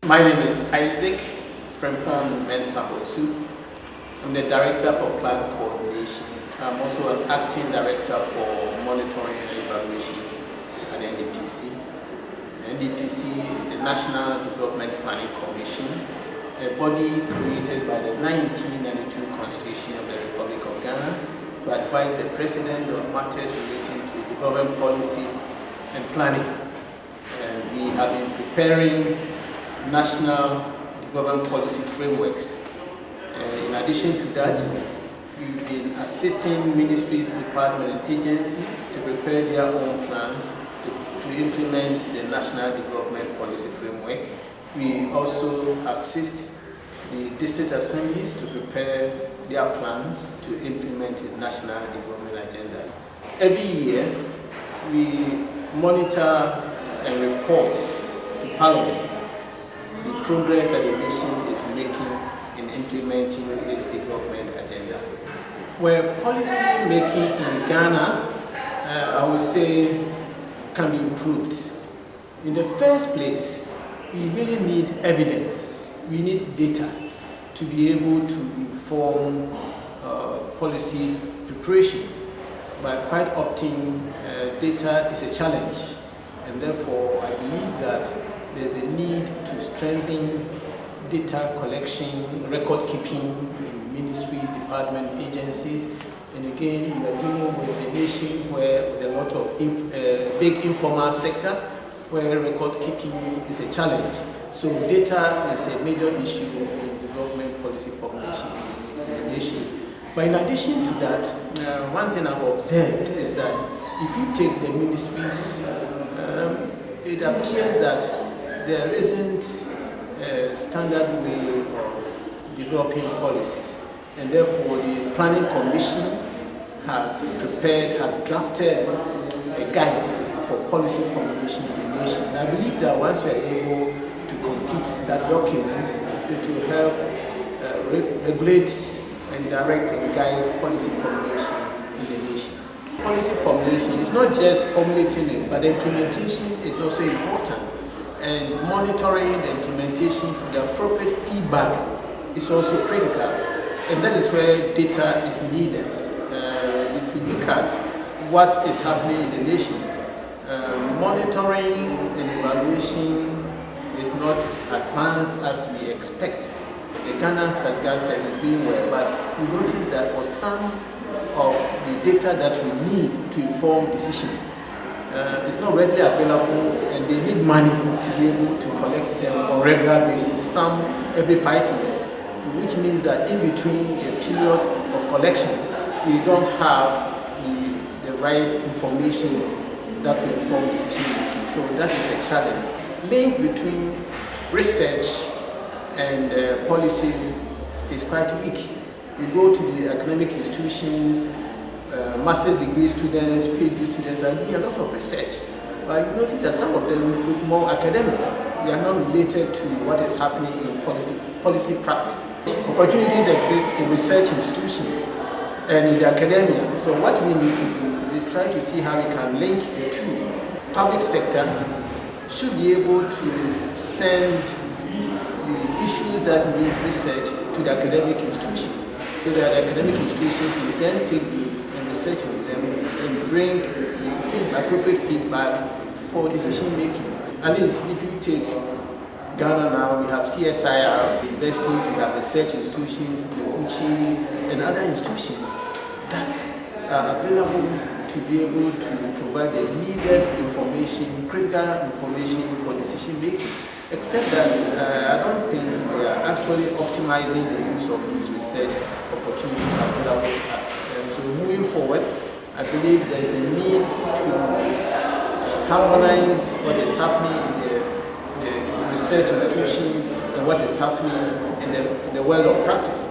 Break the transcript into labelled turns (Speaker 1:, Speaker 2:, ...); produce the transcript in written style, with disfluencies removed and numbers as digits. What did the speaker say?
Speaker 1: My name is Isaac Frempong Mensa-Bonsu. I'm the Director for Plan Coordination. I'm also an Acting Director for Monitoring and Evaluation at the NDPC. The NDPC, the National Development Planning Commission, a body created by the 1992 Constitution of the Republic of Ghana to advise the President on matters relating to development policy and planning. And we have been preparing national development policy frameworks. In addition to that, we've been assisting ministries, departments, and agencies to prepare their own plans to implement the national development policy framework. We also assist the district assemblies to prepare their plans to implement the national development agenda. Every year, we monitor and report to Parliament the progress that the nation is making in implementing its development agenda. Where policy making in Ghana, I would say, can be improved. In the first place, we really need evidence. We need data to be able to inform policy preparation. But quite often, data is a challenge, and therefore I believe that there's a need to strengthen data collection, record keeping in ministries, departments, agencies. And again, you are dealing with a nation with a lot of big informal sector where record keeping is a challenge. So data is a major issue in development policy formulation in the nation. But in addition to that, one thing I've observed is that if you take the ministries, it appears that there isn't a standard way of developing policies, and therefore the Planning Commission has drafted a guide for policy formulation in the nation. And I believe that once we are able to complete that document, it will help regulate and direct and guide policy formulation in the nation. Policy formulation is not just formulating it, but the implementation is also important. And monitoring the implementation for the appropriate feedback is also critical. And that is where data is needed. If you look at what is happening in the nation, monitoring and evaluation is not advanced as we expect. The Ghana Statistical Service is doing well, but you notice that for some of the data that we need to inform decision, it's not readily available, and they need money to be able to collect them on a regular basis, some every 5 years, which means that in between the period of collection, we don't have the right information that will inform decision making. So that is a challenge. Link between research and policy is quite weak. You go to the academic institutions, master's degree students, PhD students are doing a lot of research, but you notice that some of them look more academic. They are not related to what is happening in policy practice. Opportunities exist in research institutions and in the academia. So what we need to do is try to see how we can link the two. Public sector should be able to send the issues that need research to the academic institutions, so that the academic institutions will then take these and research into them and bring the appropriate feedback for decision making. At least if you take Ghana now, we have CSIR, universities, we have research institutions, the UCHI, and other institutions that are available to be able to provide the needed information, critical information for decision making. Except that I don't think we are actually optimizing the use of these research opportunities available to us. And so moving forward, I believe there is the need to harmonize what is happening in the research institutions and what is happening in the world of practice.